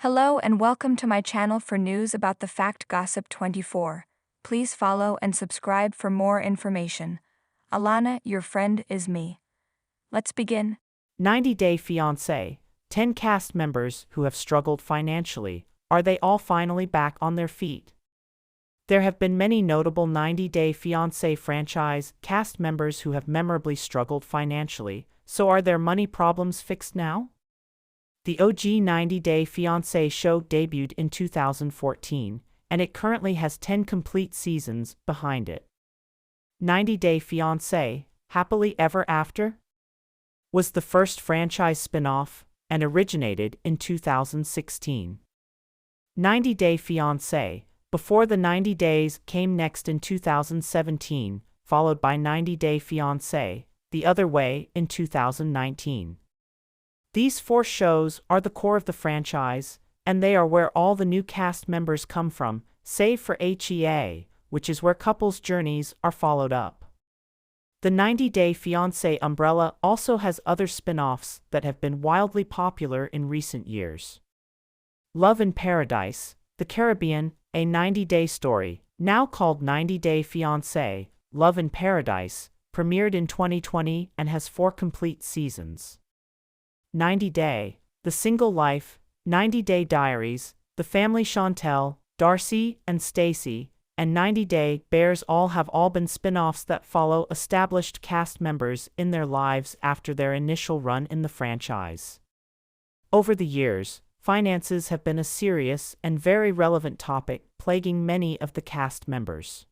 Hello and welcome to my channel for news about the Fact Gossip 24. Please follow and subscribe for more information. Alana, your friend, is me. Let's begin. 90-Day Fiancé, 10 cast members who have struggled financially. Are they all finally back on their feet? There have been many notable 90-Day Fiancé franchise cast members who have memorably struggled financially, so are their money problems fixed now? The OG 90-Day Fiancé show debuted in 2014, and it currently has 10 complete seasons behind it. 90-Day Fiancé, Happily Ever After, was the first franchise spin-off and originated in 2016. 90-Day Fiancé, Before the 90 Days came next in 2017, followed by 90-Day Fiancé, The Other Way in 2019. These 4 shows are the core of the franchise, and they are where all the new cast members come from, save for HEA, which is where couples' journeys are followed up. The 90-Day Fiancé umbrella also has other spin-offs that have been wildly popular in recent years. Love in Paradise, The Caribbean, a 90-day story, now called 90-Day Fiancé, Love in Paradise, premiered in 2020 and has 4 complete seasons. 90-Day, The Single Life, 90-Day Diaries, The Family Chantel, Darcy and Stacy, and 90-Day Bears have all been spin-offs that follow established cast members in their lives after their initial run in the franchise. Over the years, finances have been a serious and very relevant topic plaguing many of the cast members.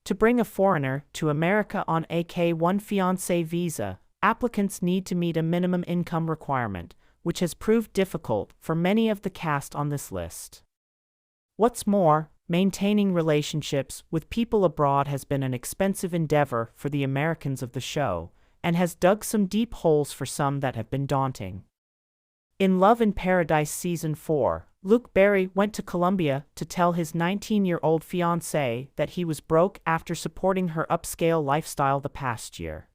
To bring a foreigner to America on a K-1 fiancé visa, applicants need to meet a minimum income requirement, which has proved difficult for many of the cast on this list. What's more, maintaining relationships with people abroad has been an expensive endeavor for the Americans of the show, and has dug some deep holes for some that have been daunting. In Love in Paradise Season 4, Luke Berry went to Colombia to tell his 19-year-old fiancée that he was broke after supporting her upscale lifestyle the past year.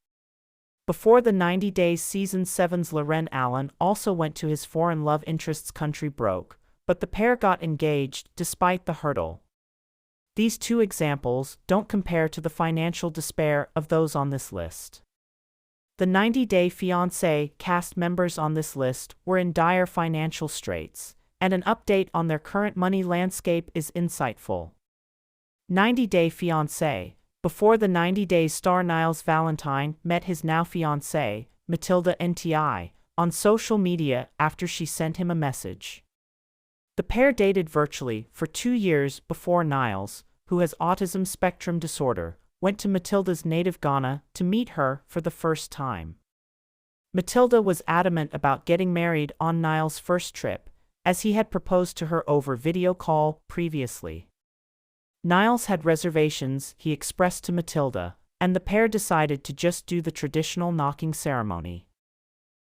Before the 90 Days Season 7's Loren Allen also went to his foreign love interest's country broke, but the pair got engaged despite the hurdle. These 2 examples don't compare to the financial despair of those on this list. The 90-Day Fiancé cast members on this list were in dire financial straits, and an update on their current money landscape is insightful. 90-Day Fiancé, Before the 90 Days star Niles Valentine met his now fiancée, Matilda NTI, on social media after she sent him a message. The pair dated virtually for 2 years before Niles, who has autism spectrum disorder, went to Matilda's native Ghana to meet her for the first time. Matilda was adamant about getting married on Niles' first trip, as he had proposed to her over video call previously. Niles had reservations he expressed to Matilda, and the pair decided to just do the traditional knocking ceremony.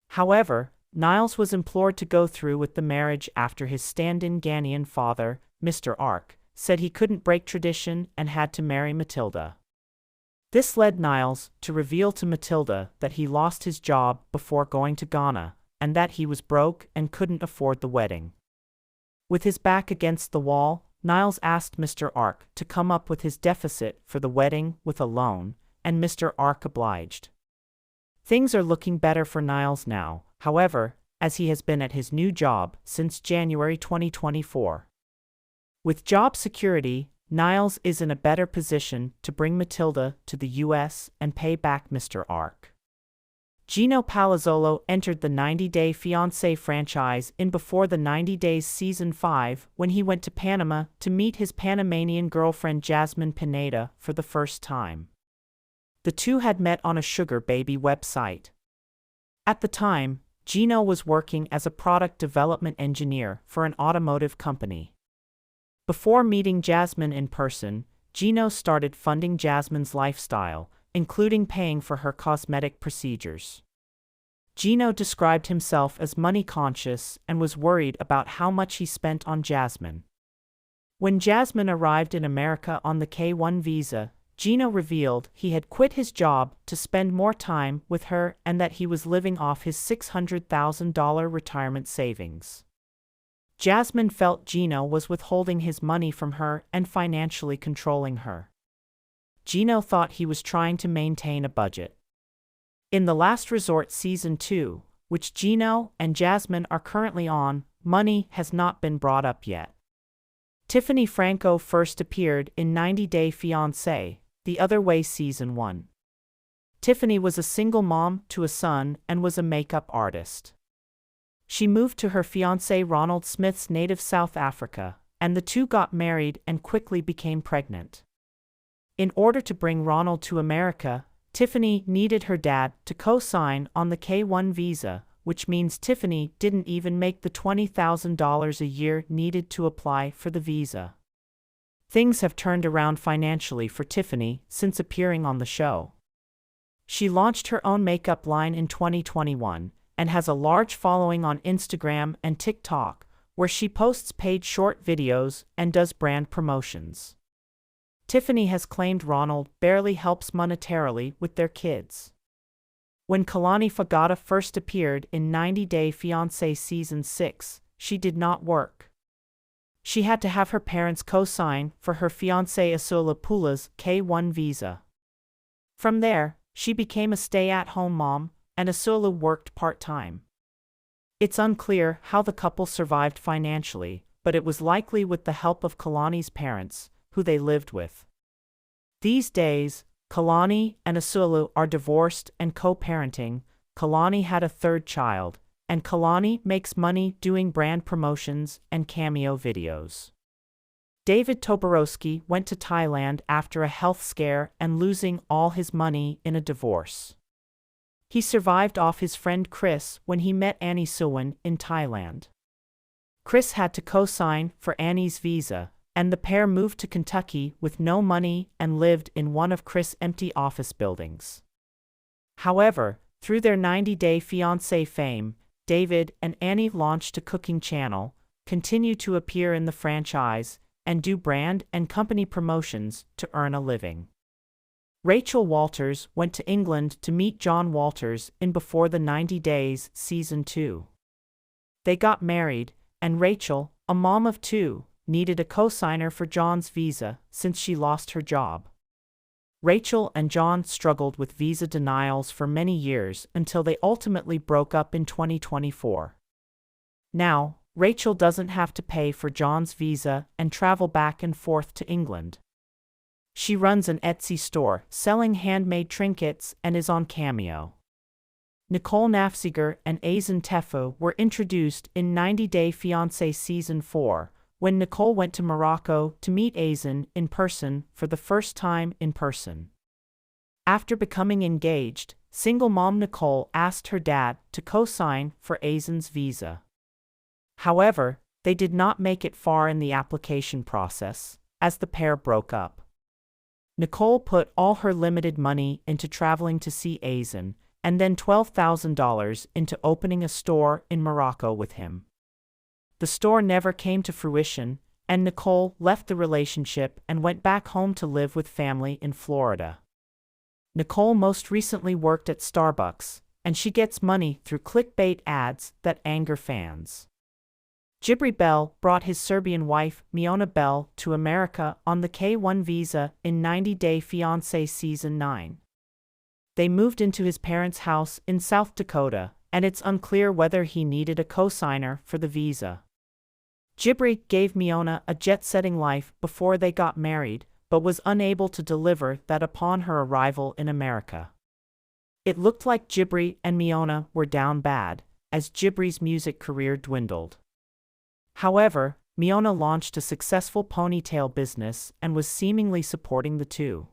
However, Niles was implored to go through with the marriage after his stand-in Ghanaian father, Mr. Ark, said he couldn't break tradition and had to marry Matilda. This led Niles to reveal to Matilda that he lost his job before going to Ghana, and that he was broke and couldn't afford the wedding. With his back against the wall, Niles asked Mr. Ark to come up with his deficit for the wedding with a loan, and Mr. Ark obliged. Things are looking better for Niles now, however, as he has been at his new job since January 2024. With job security, Niles is in a better position to bring Matilda to the US and pay back Mr. Ark. Gino Palazzolo entered the 90-Day Fiancé franchise in Before the 90 Days Season 5 when he went to Panama to meet his Panamanian girlfriend Jasmine Pineda for the first time. The 2 had met on a sugar baby website. At the time, Gino was working as a product development engineer for an automotive company. Before meeting Jasmine in person, Gino started funding Jasmine's lifestyle, including paying for her cosmetic procedures. Gino described himself as money-conscious and was worried about how much he spent on Jasmine. When Jasmine arrived in America on the K-1 visa, Gino revealed he had quit his job to spend more time with her and that he was living off his $600,000 retirement savings. Jasmine felt Gino was withholding his money from her and financially controlling her. Gino thought he was trying to maintain a budget. In The Last Resort Season 2, which Gino and Jasmine are currently on, money has not been brought up yet. Tiffany Franco first appeared in 90 Day Fiancé, The Other Way Season 1. Tiffany was a single mom to a son and was a makeup artist. She moved to her fiancé Ronald Smith's native South Africa, and the two got married and quickly became pregnant. In order to bring Ronald to America, Tiffany needed her dad to co-sign on the K-1 visa, which means Tiffany didn't even make the $20,000 a year needed to apply for the visa. Things have turned around financially for Tiffany since appearing on the show. She launched her own makeup line in 2021 and has a large following on Instagram and TikTok, where she posts paid short videos and does brand promotions. Tiffany has claimed Ronald barely helps monetarily with their kids. When Kalani Fagata first appeared in 90 Day Fiancé Season 6, she did not work. She had to have her parents co-sign for her fiancé Asula Pula's K-1 visa. From there, she became a stay-at-home mom, and Asula worked part-time. It's unclear how the couple survived financially, but it was likely with the help of Kalani's parents, who they lived with. These days, Kalani and Asulu are divorced and co-parenting. Kalani had a third child, and Kalani makes money doing brand promotions and cameo videos. David Toborowski went to Thailand after a health scare and losing all his money in a divorce. He survived off his friend Chris when he met Annie Suwon in Thailand. Chris had to co-sign for Annie's visa, and the pair moved to Kentucky with no money and lived in one of Chris' empty office buildings. However, through their 90 Day Fiancé fame, David and Annie launched a cooking channel, continue to appear in the franchise, and do brand and company promotions to earn a living. Rachel Walters went to England to meet John Walters in Before the 90 Days Season 2. They got married, and Rachel, a mom of two, needed a co-signer for John's visa since she lost her job. Rachel and John struggled with visa denials for many years until they ultimately broke up in 2024. Now, Rachel doesn't have to pay for John's visa and travel back and forth to England. She runs an Etsy store selling handmade trinkets and is on Cameo. Nicole Nafziger and Aizen Tefu were introduced in 90 Day Fiancé Season 4, when Nicole went to Morocco to meet Aizen in person for the first time in person. After becoming engaged, single mom Nicole asked her dad to co-sign for Aizen's visa. However, they did not make it far in the application process, as the pair broke up. Nicole put all her limited money into traveling to see Aizen, and then $12,000 into opening a store in Morocco with him. The store never came to fruition, and Nicole left the relationship and went back home to live with family in Florida. Nicole most recently worked at Starbucks, and she gets money through clickbait ads that anger fans. Jibri Bell brought his Serbian wife, Miona Bell, to America on the K-1 visa in 90 Day Fiancé Season 9. They moved into his parents' house in South Dakota, and it's unclear whether he needed a co-signer for the visa. Jibri gave Miona a jet-setting life before they got married, but was unable to deliver that upon her arrival in America. It looked like Jibri and Miona were down bad, as Jibri's music career dwindled. However, Miona launched a successful ponytail business and was seemingly supporting the two.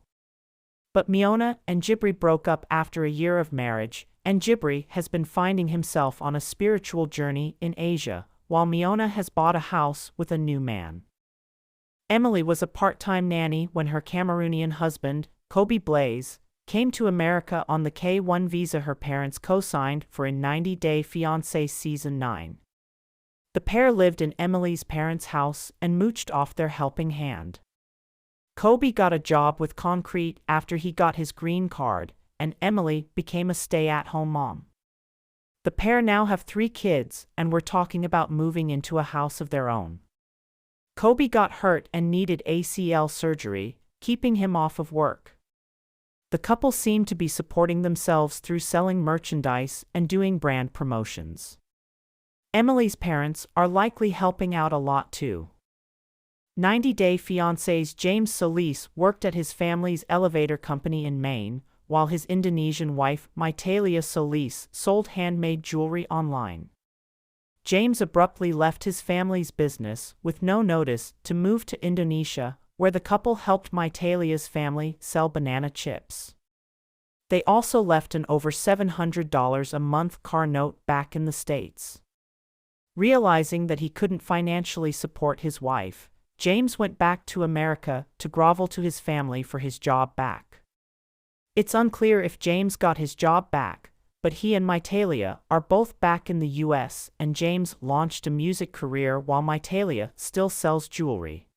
But Miona and Jibri broke up after a year of marriage, and Jibri has been finding himself on a spiritual journey in Asia, while Miona has bought a house with a new man. Emily was a part-time nanny when her Cameroonian husband, Kobe Blaze, came to America on the K-1 visa her parents co-signed for in 90 Day Fiancé Season 9. The pair lived in Emily's parents' house and mooched off their helping hand. Kobe got a job with Concrete after he got his green card, and Emily became a stay-at-home mom. The pair now have 3 kids and were talking about moving into a house of their own. Kobe got hurt and needed ACL surgery, keeping him off of work. The couple seemed to be supporting themselves through selling merchandise and doing brand promotions. Emily's parents are likely helping out a lot too. 90 Day Fiancé's James Solis worked at his family's elevator company in Maine, while his Indonesian wife Mitalia Solis sold handmade jewelry online. James abruptly left his family's business with no notice to move to Indonesia, where the couple helped Mitalia's family sell banana chips. They also left an over $700 a month car note back in the States. Realizing that he couldn't financially support his wife, James went back to America to grovel to his family for his job back. It's unclear if James got his job back, but he and Mitalia are both back in the US, and James launched a music career while Mitalia still sells jewelry.